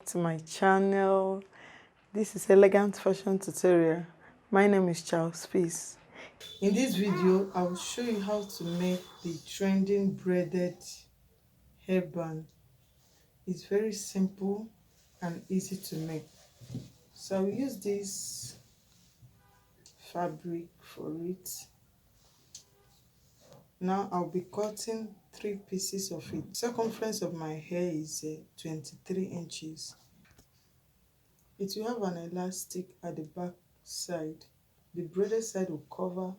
To my channel. This is Elegant Fashion Tutorial. My name is Charles Peace. In this video, I will show you how to make the trending braided hairband. It's very simple and easy to make. So I will use this fabric for it. Now I'll be cutting 3 pieces of it. Circumference of my hair is 23 inches. It will have an elastic at the back side. The braided side will cover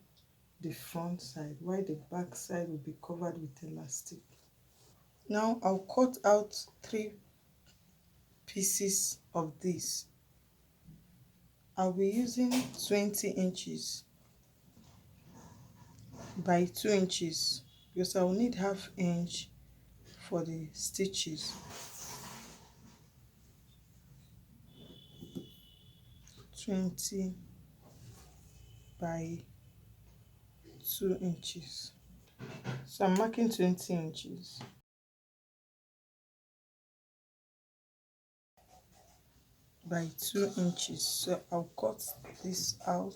the front side, while the back side will be covered with elastic. Now I'll cut out 3 pieces of this. I'll be using 20 inches by 2 inches because I will need ½ inch for the stitches. 20 by 2 inches. So I'm marking 20 inches. By 2 inches. So I'll cut this out.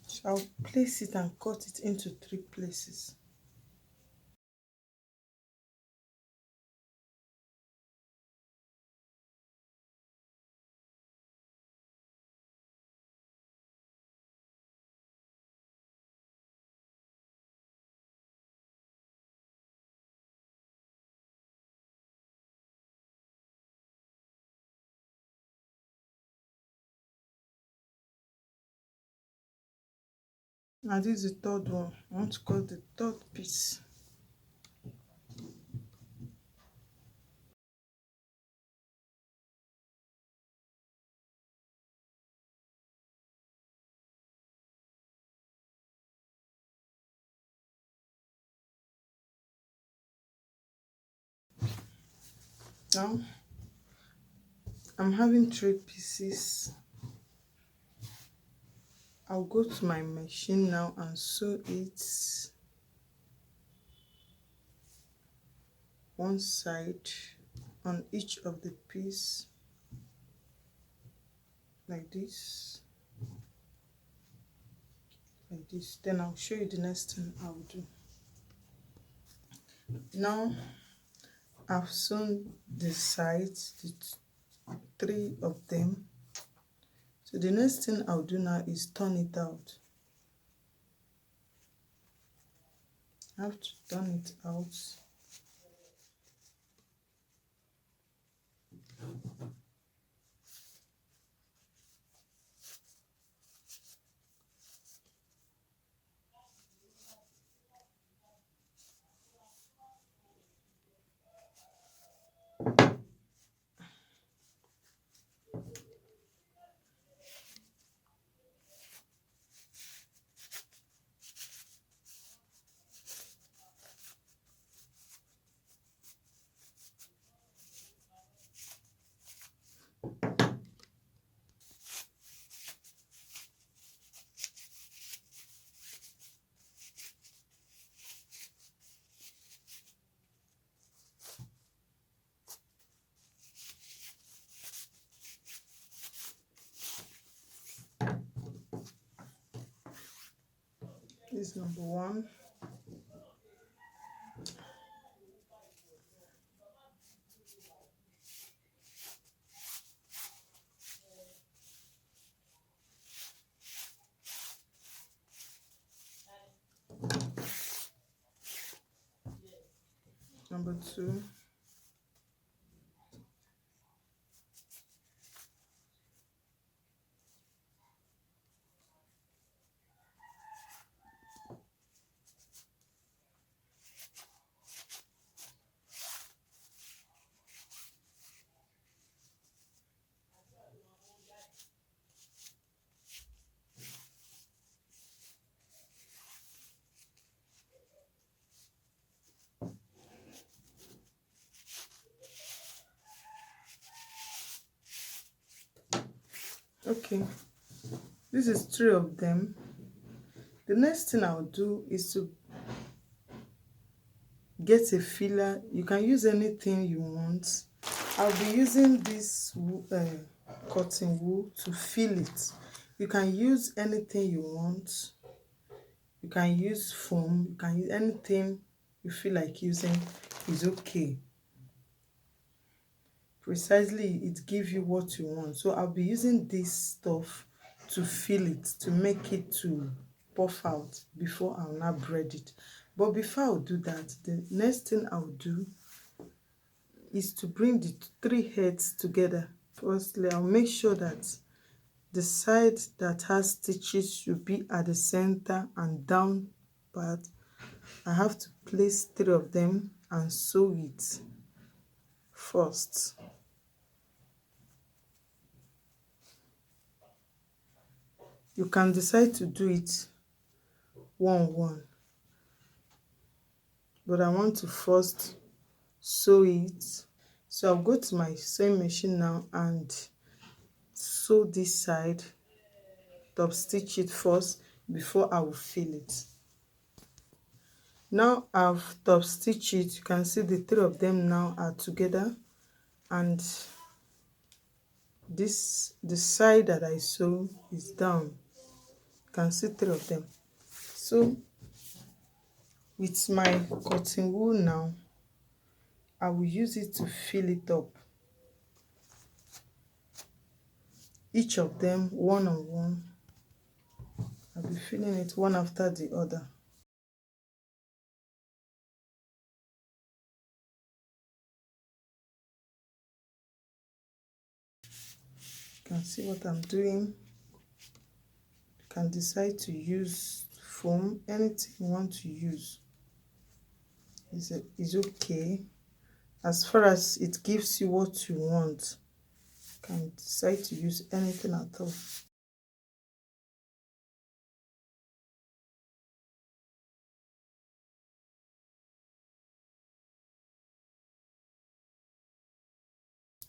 So I'll place it and cut it into 3 places. Now this is the third one. I want to cut the third piece. Now I'm having 3 pieces. I'll go to my machine now and sew it one side on each of the piece like this. Then I'll show you the next thing I'll do. Now I've sewn the sides, the 3 of them. So the next thing I'll do now is turn it out. I have to turn it out. This is number 1. Number 2. Okay, this is 3 of them. The next thing I'll do is to get a filler. You can use anything you want. I'll be using this cotton wool to fill it. You can use anything you want. You can use foam, you can use anything you feel like using is okay. Precisely, it gives you what you want. So I'll be using this stuff to fill it, to make it to puff out before I'll now braid it. But before I'll do that, the next thing I'll do is to bring the 3 heads together. Firstly, I'll make sure that the side that has stitches should be at the center and down part. I have to place 3 of them and sew it first. You can decide to do it one, but I want to first sew it. So I'll go to my sewing machine now and sew this side, top stitch it first before I will fill it. Now I've top stitched it. You can see the 3 of them now are together, and this, the side that I sew is down. You can see 3 of them. So with my cotton wool now, I will use it to fill it up. Each of them one on one. I'll be filling it one after the other. You can see what I'm doing. You can decide to use foam, anything you want to use is okay, as far as it gives you what you want. You can decide to use anything at all.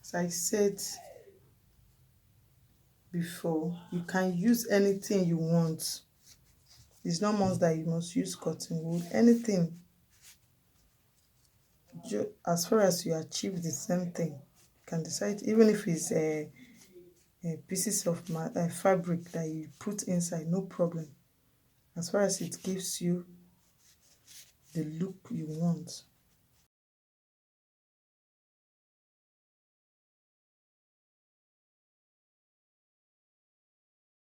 As I said before, you can use anything you want. It's not must that you must use cotton wool. Anything, as far as you achieve the same thing, you can decide. Even if it's pieces of fabric that you put inside, no problem, as far as it gives you the look you want.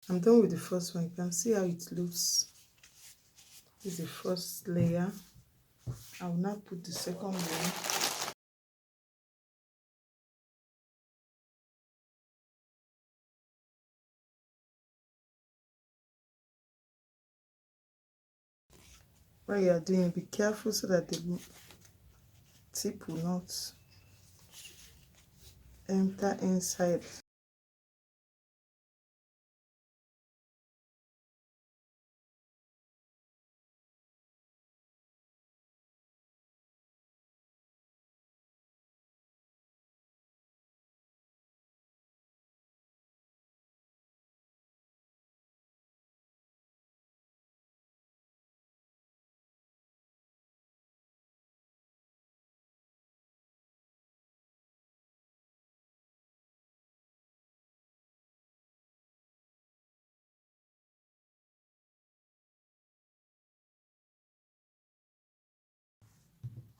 I'm done with the first one. You can see how it looks. This is the first layer. I will now put the second one. When you are doing it, be careful so that the tip will not enter inside.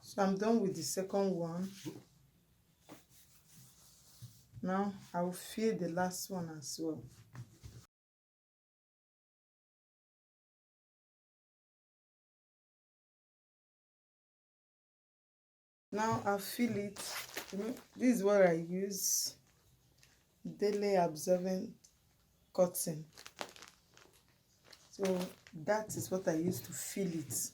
So I'm done with the second one. Now I will fill the last one as well. Now I'll fill it. This is what I use, daily absorbent cotton. So that is what I use to fill it.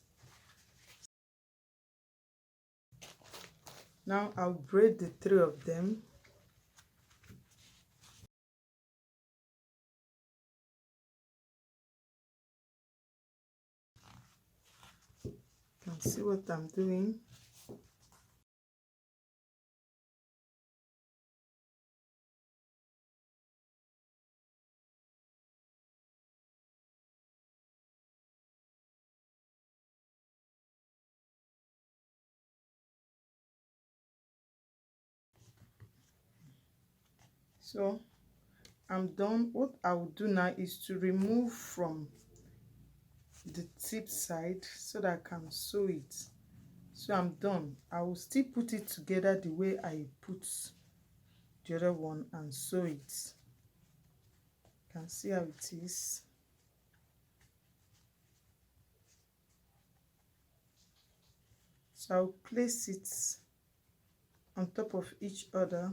Now I'll braid the 3 of them. You can see what I'm doing. So I'm done. What I will do now is to remove from the tip side so that I can sew it. So I'm done. I will still put it together the way I put the other one and sew it. You can see how it is. So I'll place it on top of each other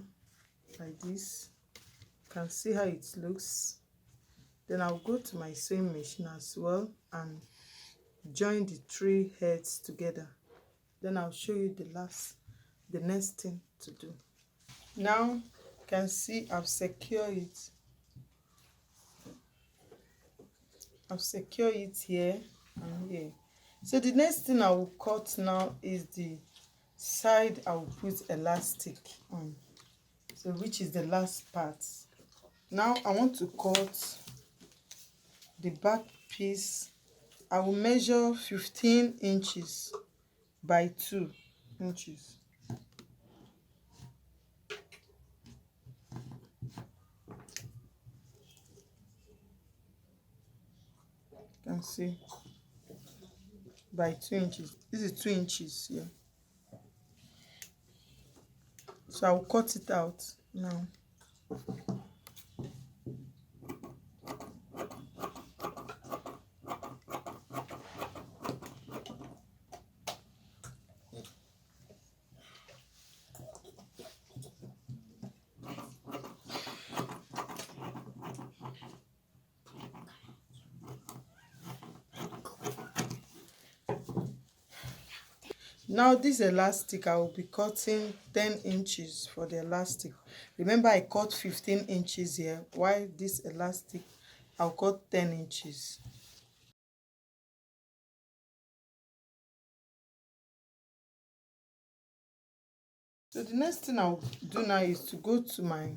like this. You can see how it looks. Then I'll go to my sewing machine as well and join the three heads together. Then I'll show you the next thing to do. Now you can see I've secured it. I've secured it here and here. So the next thing I will cut now is the side I will put elastic on. So which is the last part. Now I want to cut the back piece. I will measure 15 inches by 2 inches. You can see by 2 inches. This is 2 inches here. So I will cut it out now. Now this elastic, I will be cutting 10 inches for the elastic. Remember I cut 15 inches here, while this elastic I'll cut 10 inches. So the next thing I'll do now is to go to my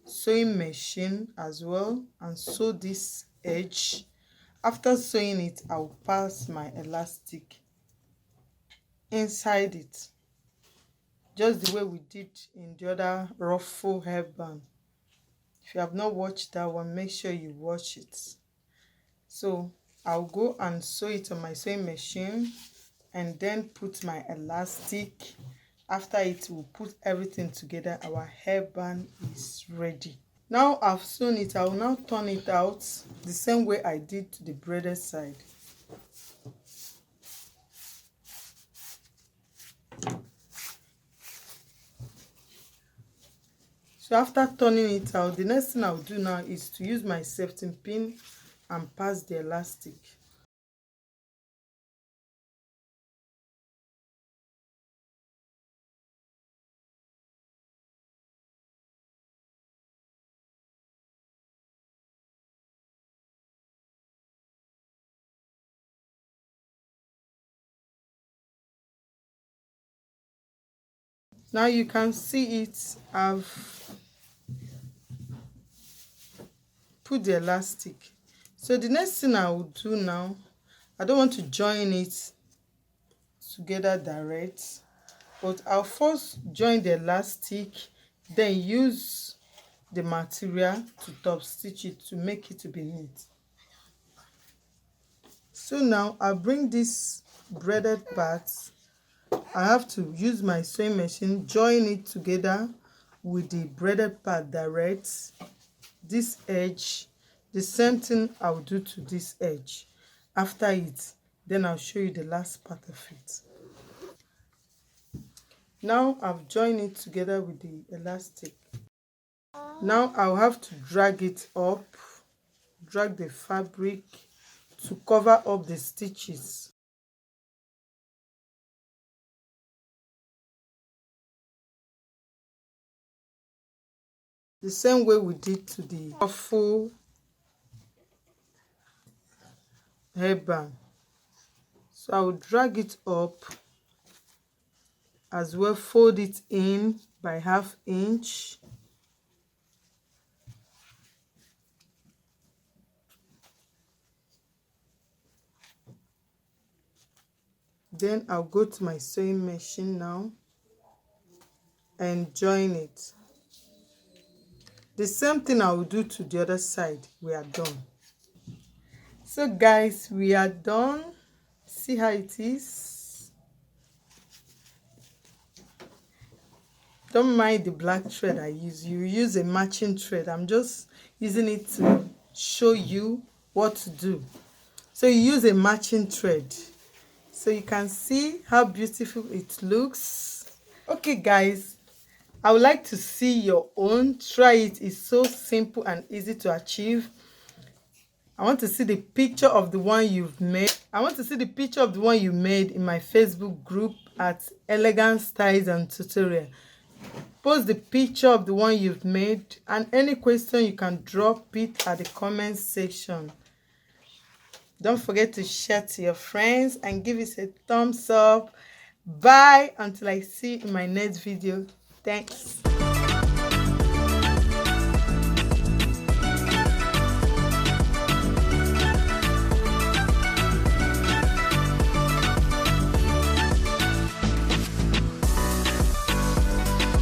sewing machine as well and sew this edge. After sewing it, I'll pass my elastic inside it, just the way we did in the other ruffle hairband. If you have not watched that one, make sure you watch it. So I'll go and sew it on my sewing machine and then put my elastic. After it, we'll put everything together. Our hairband is ready. Now I've sewn it, I will now turn it out the same way I did to the braided side. So after turning it out, the next thing I'll do now is to use my safety pin and pass the elastic. Now you can see it, I've put the elastic. So the next thing I will do now, I don't want to join it together direct, but I'll first join the elastic, then use the material to top stitch it to make it to be neat. So now I'll bring this braided part. I have to use my sewing machine, join it together with the braided part direct. This edge, the same thing I'll do to this edge. After it, then I'll show you the last part of it. Now I've joined it together with the elastic. Now I'll have to drag it up, drag the fabric to cover up the stitches. The same way we did to the ruffle hairband. So I will drag it up as well, fold it in by 1/2 inch. Then I'll go to my sewing machine now and join it. The same thing I will do to the other side. We are done. So guys, we are done. See how it is. Don't mind the black thread I use. You use a matching thread. I'm just using it to show you what to do. So you use a matching thread. So you can see how beautiful it looks. Okay guys, I would like to see your own. Try it. It's so simple and easy to achieve. I want to see the picture of the one you've made. I want to see the picture of the one you made in my Facebook group at Elegant Styles and Tutorial. Post the picture of the one you've made, and any question you can drop it at the comment section. Don't forget to share to your friends and give it a thumbs up. Bye until I see you in my next video. Thanks.